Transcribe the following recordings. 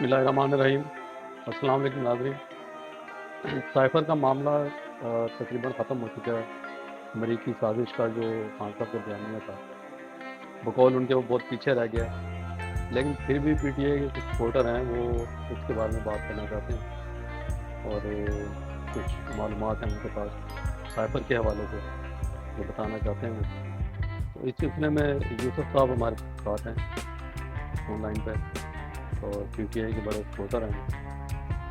बिस्मिल्लाहिर्रहमानिर्रहीम। अस्सलाम वालेकुम नाज़रीन। साइफ़र का मामला तकरीबन ख़त्म हो चुका है। अमरीकी साजिश का जो खान साहब का बयानिया था, बकौल उनके वो बहुत पीछे रह गया। लेकिन फिर भी पीटीआई के कुछ सपोर्टर हैं, वो उसके बारे में बात करना चाहते हैं और कुछ मालूमात हैं उनके पास साइफ़र के हवाले से, वो बताना चाहते हैं। तो इस सिलसिले में यूसुफ साहब हमारे साथ हैं ऑनलाइन पे, और पीटीआई के बड़े सपोर्टर हैं।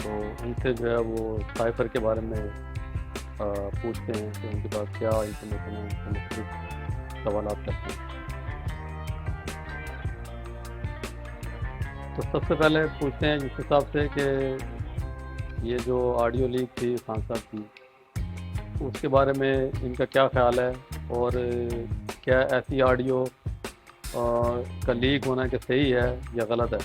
तो उनसे जो है वो साइफ़र के बारे में पूछते हैं कि उनके पास क्या इंफॉर्मेशन है, उनसे मुख्तलिफ सवालात करते हैं। तो सबसे पहले पूछते हैं यूसुफ साहब से कि ये जो ऑडियो लीक थी खान साहब की, उसके बारे में इनका क्या ख्याल है, और क्या ऐसी ऑडियो का लीक होना कि सही है या गलत है?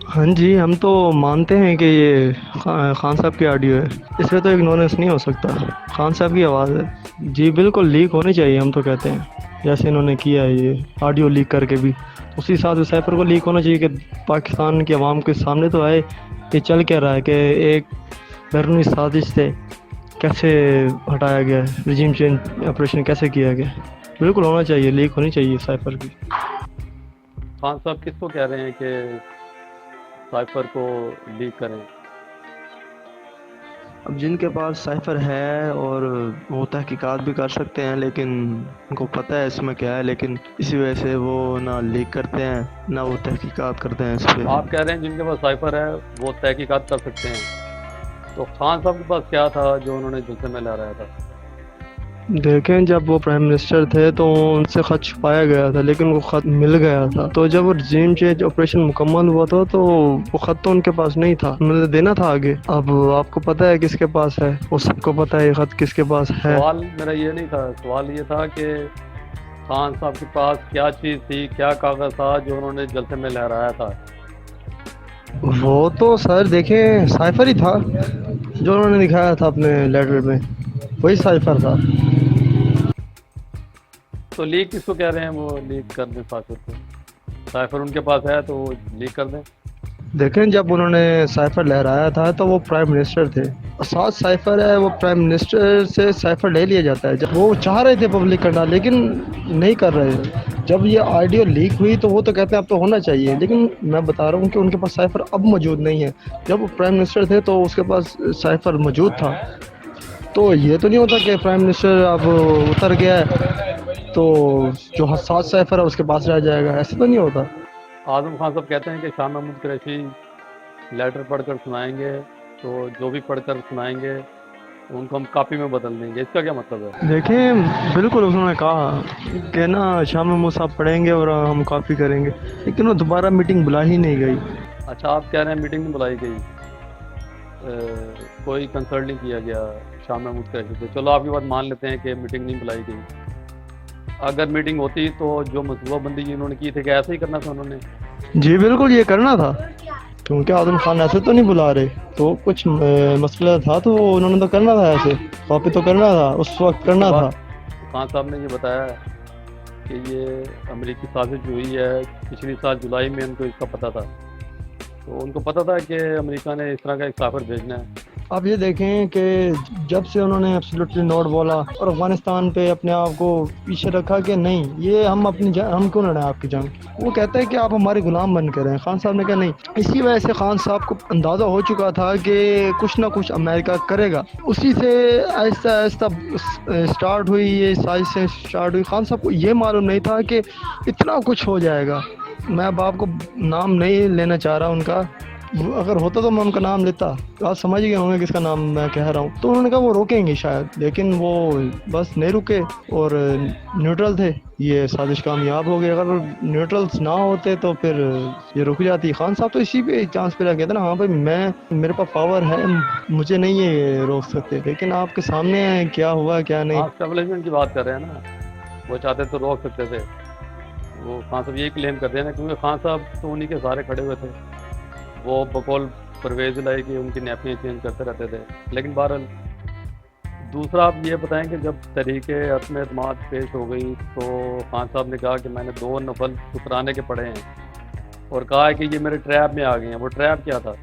हाँ जी, हम तो मानते हैं कि ये खान साहब की ऑडियो है। इसमें तो इग्नोरेंस नहीं हो सकता। खान साहब की आवाज़ है जी, बिल्कुल लीक होनी चाहिए। हम तो कहते हैं जैसे इन्होंने किया है ये ऑडियो लीक करके भी, उसी साथ साइफर को लीक होना चाहिए कि पाकिस्तान की आवाम के सामने तो आए ये चल क्या रहा है, कि एक बैरूनी साजिश से कैसे हटाया गया है, रिजीम चेंज ऑपरेशन कैसे किया गया। बिल्कुल होना चाहिए, लीक होनी चाहिए साइफर की। खान साहब किसको कह रहे हैं कि साइफ़र को लीक करें? अब जिनके पास साइफर है और वो तहकीकात भी कर सकते हैं, लेकिन उनको पता है इसमें क्या है, लेकिन इसी वजह से वो ना लीक करते हैं ना वो तहकीकात करते हैं इस पे। आप कह रहे हैं जिनके पास साइफ़र है वो तहकीकात कर सकते हैं, तो खान साहब के पास क्या था जो उन्होंने जुल्फ़े में लहराया था? देखें, जब वो प्राइम मिनिस्टर थे तो उनसे ख़त छुपाया गया था, लेकिन वो ख़त मिल गया था। तो जब वो रिजीम चेंज ऑपरेशन मुकम्मल हुआ था तो वो ख़त तो उनके पास नहीं था, उन्होंने देना था आगे। अब आपको पता है किसके पास है, वो सबको पता है ये ख़त किसके पास है। सवाल मेरा ये नहीं था, सवाल ये था कि खान साहब के पास क्या चीज़ थी, क्या कागज़ था जो उन्होंने जुल्फ़े में लहराया था? वो तो सर देखें साइफर ही था जो उन्होंने दिखाया था अपने लेटर में, वही साइफर था। तो लीक किसको कह रहे हैं वो लीक कर दें साइफ़र को? साइफ़र उनके पास है तो वो लीक कर दें। देखें, जब उन्होंने साइफर लहराया था तो वो प्राइम मिनिस्टर थे, और साथ साइफर है, वो प्राइम मिनिस्टर से साइफर ले लिया जाता है। जब वो चाह रहे थे पब्लिक करना, लेकिन नहीं कर रहे थे। जब ये ऑडियो लीक हुई तो वो तो कहते हैं अब तो होना चाहिए, लेकिन मैं बता रहा हूँ कि उनके पास साइफर अब मौजूद नहीं है। जब वो प्राइम मिनिस्टर थे तो उसके पास साइफर मौजूद था। तो ये तो नहीं होता कि प्राइम मिनिस्टर अब उतर गया है तो जो हसास साइफर है उसके पास रह जाएगा, ऐसे तो नहीं होता। आज़म खान साहब कहते हैं कि शाह महमूद कुरैशी लेटर पढ़कर सुनाएंगे, तो जो भी पढ़कर सुनाएंगे उनको हम कॉपी में बदल देंगे। इसका क्या मतलब है? देखें, बिल्कुल उन्होंने कहा कि ना शाम में मुसाफ पढ़ेंगे और हम कॉपी करेंगे, लेकिन वो दोबारा मीटिंग बुला ही नहीं गई। अच्छा, आप कह रहे हैं मीटिंग नहीं बुलाई गई, कोई कंसल्ट नहीं किया गया शाह महमूद कुरैशी से। चलो आपकी बात मान लेते हैं कि मीटिंग नहीं बुलाई गई। अगर मीटिंग होती तो जो मनसूबाबंदी इन्होंने की थी, कि ऐसे ही करना था उन्होंने? जी बिल्कुल ये करना था, क्योंकि आजम खान ऐसे तो नहीं बुला रहे, तो कुछ मसला था तो उन्होंने तो करना था, ऐसे कॉपी तो करना था, उस वक्त उसके करना बाद था। खान साहब ने ये बताया कि ये अमेरिकी साजिश जो हुई है पिछली साल जुलाई में, उनको इसका पता था। तो उनको पता था कि अमेरिका ने इस तरह का एक साफर भेजना है। आप ये देखें कि जब से उन्होंने एब्सोल्युटली नोट बोला और अफगानिस्तान पे अपने आप को पीछे रखा कि नहीं, ये हम हम क्यों लड़ें आपकी जंग, वो कहते हैं कि आप हमारे गुलाम बन कर रहे हैं। खान साहब ने कहा नहीं। इसी वजह से खान साहब को अंदाज़ा हो चुका था कि कुछ ना कुछ अमेरिका करेगा। उसी से आहिस्ता आहिस्ता स्टार्ट हुई, ये साजिश से स्टार्ट हुई। खान साहब को ये मालूम नहीं था कि इतना कुछ हो जाएगा। मैं अब आपको नाम नहीं लेना चाह रहा उनका, अगर होता तो मैं उनका नाम लेता, तो आप समझ गए होंगे किसका नाम मैं कह रहा हूँ। तो उन्होंने कहा वो रोकेंगे शायद, लेकिन वो बस नहीं रुके और न्यूट्रल थे। ये साजिश कामयाब हो गई। अगर न्यूट्रल्स ना होते तो फिर ये रुक जाती। खान साहब तो इसी पे चांस पे लगे थे ना, हाँ भाई मैं, मेरे पास पावर है, मुझे नहीं ये रोक सकते। लेकिन आपके सामने है क्या हुआ क्या नहीं। हाँ, स्टेबलिशमेंट की बात कर रहे हैं ना, वो चाहते तो रोक सकते थे। वो खान साहब यही क्लेम करते हैं ना, क्योंकि खान साहब तो उन्हीं के सहारे खड़े हुए थे। वो बकौल परवेज़ इलाही की उनकी नैपकिन चेंज करते रहते थे। लेकिन बहरहाल, दूसरा आप ये बताएं कि जब तहरीके अदम एतमाद पेश हो गई तो खान साहब ने कहा कि मैंने 2 नफल शुक्राने के पढ़े हैं। और कहा है कि ये मेरे ट्रैप में आ गए हैं। वो ट्रैप क्या था?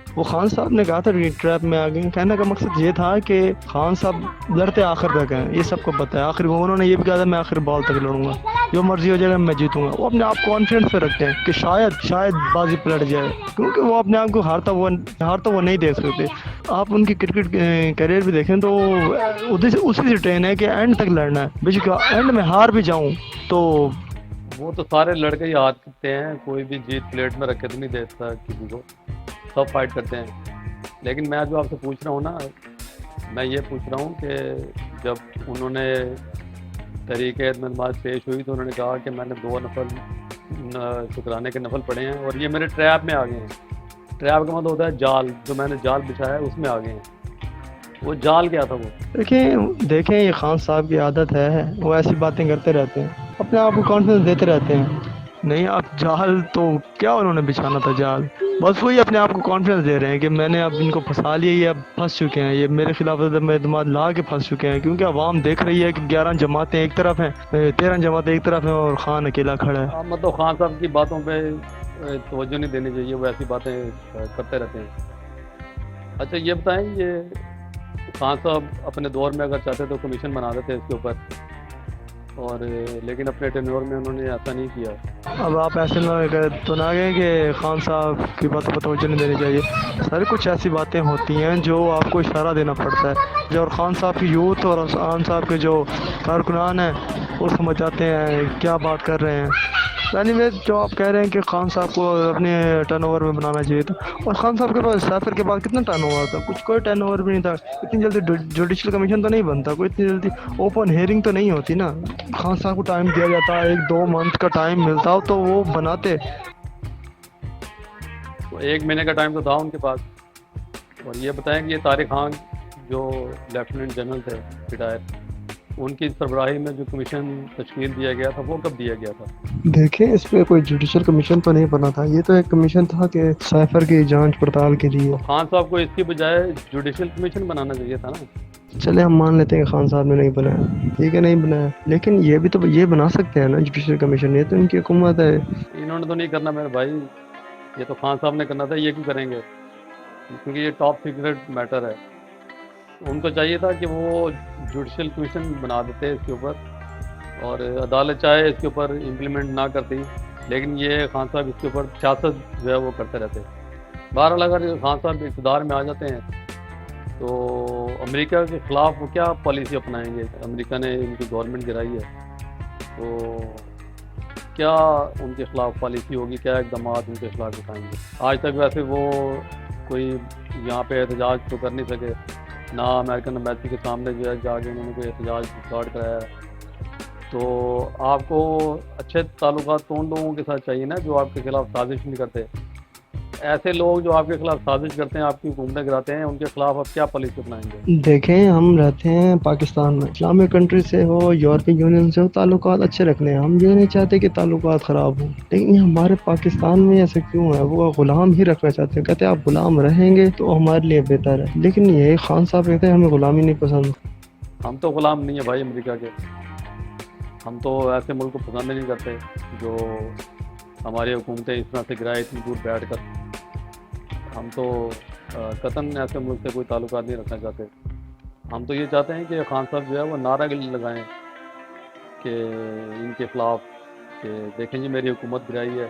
वो खान साहब ने कहा था कि ट्रैप में आ गए। कहने का मकसद ये था कि खान साहब लड़ते आखिर तक हैं, ये सबको पता है। आखिर वो उन्होंने ये भी कहा था मैं आखिर बॉल तक लड़ूंगा, जो मर्जी हो जाएगा मैं जीतूंगा। वो अपने आप कॉन्फिडेंस पे रखते हैं कि शायद बाजी पलट जाए, क्योंकि वो अपने आप को हारता वो नहीं देख सकते। आप उनकी क्रिकेट करियर भी देखें तो उसी से ट्रेन है कि एंड तक लड़ना है, बेशक एंड में हार भी जाऊं तो। वो तो सारे लड़के ही हारते हैं, कोई भी जीत प्लेट में रखे तो नहीं देता किसी को, सब फाइट करते हैं। लेकिन मैं जो आपसे पूछ रहा हूँ ना, मैं ये पूछ रहा हूँ कि जब उन्होंने तहरीक नमाज पेश हुई तो उन्होंने कहा कि मैंने 2 नफल शुक्राने के नफल पढ़े हैं और ये मेरे ट्रैप में आ गए हैं। ट्रैप का मतलब होता है जाल, जो मैंने जाल बिछाया है उसमें आ गए हैं। वो जाल क्या था वो? देखें ये खान साहब की आदत है, वो ऐसी बातें करते रहते हैं, अपने आप को कॉन्फिडेंस देते रहते हैं। नहीं, आप जाल तो क्या उन्होंने बिछाना था जाल, बस वही अपने आप को कॉन्फिडेंस दे रहे हैं कि मैंने अब इनको फंसा लिया, ये अब फंस चुके हैं, ये मेरे खिलाफ एतमाद ला के फंस चुके हैं। क्योंकि अवाम देख रही है कि 11 जमातें एक तरफ हैं, 13 जमातें एक तरफ हैं और खान अकेला खड़ा है। मतलब खान साहब की बातों पे तवज्जो नहीं देनी चाहिए, वो ऐसी बातें करते रहते हैं। अच्छा ये बताएं, ये खान साहब अपने दौर में अगर चाहते तो कमीशन बना देते इसके ऊपर, और लेकिन अपने टेन्योर में उन्होंने ऐसा नहीं किया। अब आप ऐसे तो ना गए कि खान साहब की बातों पर तवज्जो नहीं देनी चाहिए। सारी कुछ ऐसी बातें होती हैं जो आपको इशारा देना पड़ता है, जो और खान साहब की यूथ और खान साहब के जो कारकुनान हैं वो समझ जाते हैं क्या बात कर रहे हैं। एनीवे, जो आप कह रहे हैं कि खान साहब को अपने टर्नओवर में बनाना चाहिए था, और खान साहब के पास सैफर के बाद कितना टर्नओवर था? कोई टर्नओवर भी नहीं था। इतनी जल्दी जुडिशल कमीशन तो नहीं बनता, कोई इतनी जल्दी ओपन हेयरिंग तो नहीं होती ना। खान साहब को टाइम दिया जाता, 1-2 मंथ का टाइम मिलता हो तो वो बनाते। तो 1 महीने का टाइम तो था उनके पास। और ये बताएं कि ये तारिक खान जो लेफ्टिनेंट जनरल थे रिटायर, उनकी सरबराही में जो कमीशन तश्कील दिया गया था वो कब दिया गया था? देखें, इस पे कोई जुडिशल कमीशन तो नहीं बना था, ये तो एक कमीशन था कि सैफर की जांच पड़ताल के लिए। तो खान साहब को इसकी बजाय जुडिशल कमीशन बनाना चाहिए था ना। चले हम मान लेते हैं कि खान साहब ने नहीं बनाया, ठीक है नहीं बनाया, लेकिन ये भी तो ये बना सकते हैं ना जुडिशल कमीशन, ये तो इनकी हुकूमत है। इन्होंने तो नहीं करना मेरे भाई, ये तो खान साहब ने करना था, ये क्यों करेंगे? क्योंकि ये टॉप सीक्रेट मैटर है। उनको चाहिए था कि वो जुडिशल कमीशन बना देते इसके ऊपर, और अदालत चाहे इसके ऊपर इम्प्लीमेंट ना करती, लेकिन ये खान साहब इसके ऊपर सियासत जो है वो करते रहते। बहरहाल अगर खान साहब इक़्तिदार में आ जाते हैं तो अमेरिका के ख़िलाफ़ वो क्या पॉलिसी अपनाएंगे? अमेरिका ने इनकी गवर्नमेंट गिराई है, तो क्या उनके ख़िलाफ़ पॉलिसी होगी, क्या इकदाम उनके ख़िलाफ़ उठाएंगे? आज तक वैसे वो कोई यहाँ पे एहतजाज तो कर नहीं सके ना, अमेरिकन एम्बेसी के सामने जो है जाके उन्होंने कोई एहतजाज रिकॉर्ड कराया। तो आपको अच्छे ताल्लुकात तो उन लोगों के साथ चाहिए ना जो आपके खिलाफ साजिश नहीं करते। ऐसे लोग जो आपके खिलाफ साजिश करते हैं, आपकी हुकूमतें गिराते हैं, उनके खिलाफ आप क्या पॉलिसी अपनाएंगे? देखें, हम रहते हैं पाकिस्तान में, इस्लामिक कंट्री से हो, यूरोपियन यूनियन से हो, ताल्लुकात अच्छे रखने हैं। हम ये नहीं चाहते कि ताल्लुकात ख़राब हों, लेकिन ये हमारे पाकिस्तान में ऐसे क्यों है? वो गुलाम ही रखना चाहते हैं, कहते हैं आप गुलाम रहेंगे तो हमारे लिए बेहतर है। लेकिन ये खान साहब कहते हैं हमें गुलामी नहीं पसंद। हम तो गुलाम नहीं है भाई अमेरिका के, हम तो ऐसे मुल्क को पसंद नहीं करते जो हमारी हुकूमतें इस तरह से गिराए इतनी दूर बैठ कर। हम तो कतन ऐसे मुल्क से कोई ताल्लुकात नहीं रखना चाहते। हम तो ये चाहते हैं कि खान साहब जो है वो नारा लगाएं कि इनके ख़िलाफ़ कि देखें जी मेरी हुकूमत गिराई है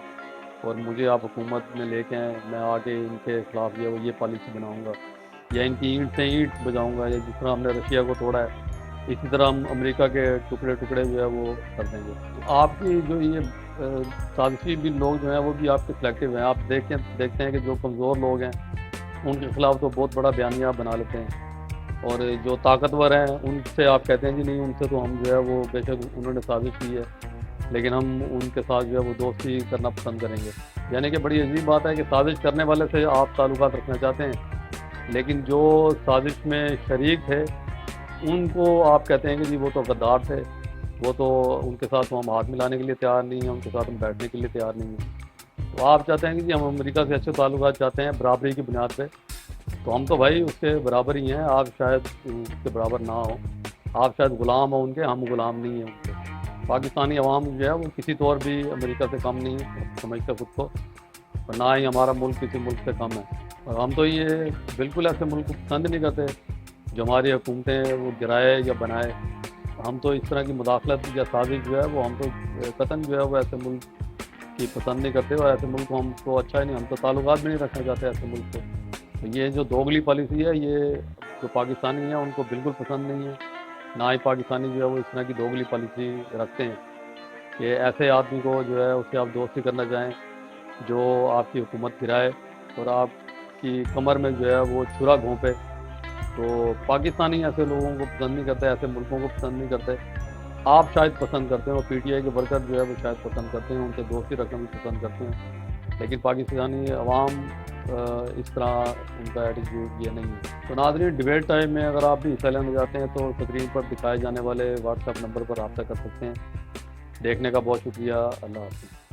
और मुझे आप हुकूमत में लेके आएँ, मैं आके इनके ख़िलाफ़ जो है वो ये पॉलिसी बनाऊँगा, या इनकी ईंट से ईंट बजाऊँगा, या जिस तरह हमने रशिया को तोड़ा है इसी तरह हम अमेरिका के टुकड़े टुकड़े जो है वो कर देंगे। तो आपकी जो ये साजिशी भी लोग जो हैं वो भी आपके सिलेक्टिव हैं। आप देखते हैं कि जो कमज़ोर लोग हैं उनके ख़िलाफ़ तो बहुत बड़ा बयानिया बना लेते हैं, और जो ताकतवर हैं उनसे आप कहते हैं जी नहीं, उनसे तो हम जो है वो बेशक उन्होंने साजिश की है लेकिन हम उनके साथ जो है वो दोस्ती करना पसंद करेंगे। यानी कि बड़ी अजीब बात है कि साजिश करने वाले से आप ताल्लुकात रखना चाहते हैं, लेकिन जो साजिश में शरीक थे उनको आप कहते हैं कि जी वो तो गद्दार थे, वो तो उनके साथ तो हम हाथ मिलाने के लिए तैयार नहीं हैं, उनके साथ हम बैठने के लिए तैयार नहीं हैं। तो आप चाहते हैं कि जी हम अमेरिका से अच्छे ताल्लुकात चाहते हैं बराबरी की बुनियाद पे, तो हम तो भाई उसके बराबर ही हैं। आप शायद उसके बराबर ना हो, आप शायद ग़ुलाम हो उनके, हम ग़ुलाम नहीं हैं उनके। पाकिस्तानी अवाम जो है वो किसी तौर भी अमेरिका से कम नहीं समझता खुद को, और ना ही हमारा मुल्क किसी मुल्क से कम है। और हम तो ये बिल्कुल ऐसे मुल्क को पसंद नहीं करते जो हमारी हुकूमतें वो गिराए या बनाए। हम तो इस तरह की मुदाखलत या साजिश जो है वो हम तो कतन जो है वो ऐसे मुल्क की पसंद नहीं करते, और ऐसे मुल्क को हमको अच्छा ही नहीं, हम तो ताल्लुकात भी नहीं रखना चाहते ऐसे मुल्क से। तो ये जो दोगली पॉलिसी है ये जो पाकिस्तानी है उनको बिल्कुल पसंद नहीं है। ना ही पाकिस्तानी जो है वो इस तरह की दोगली पॉलिसी रखते हैं कि ऐसे आदमी को जो है उससे आप दोस्ती करना चाहें जो आपकी हुकूमत गिराए और आपकी कमर में जो है वो छुरा घोंपे। तो पाकिस्तानी ऐसे लोगों को पसंद नहीं करते, ऐसे मुल्कों को पसंद नहीं करते। आप शायद पसंद करते हैं और पीटीआई के वर्कर जो है वो शायद पसंद करते हैं, उनसे दोस्ती रखना भी पसंद करते हैं, लेकिन पाकिस्तानी अवाम इस तरह उनका एटीट्यूड ये नहीं है। तो नाज़रीन, डिबेट टाइम में अगर आप भी हिस्सा लेना चाहते हैं तो स्क्रीन पर दिखाए जाने वाले व्हाट्सएप नंबर पर रब्ता कर सकते हैं। देखने का बहुत शुक्रिया। अल्लाह हाफ़िज़।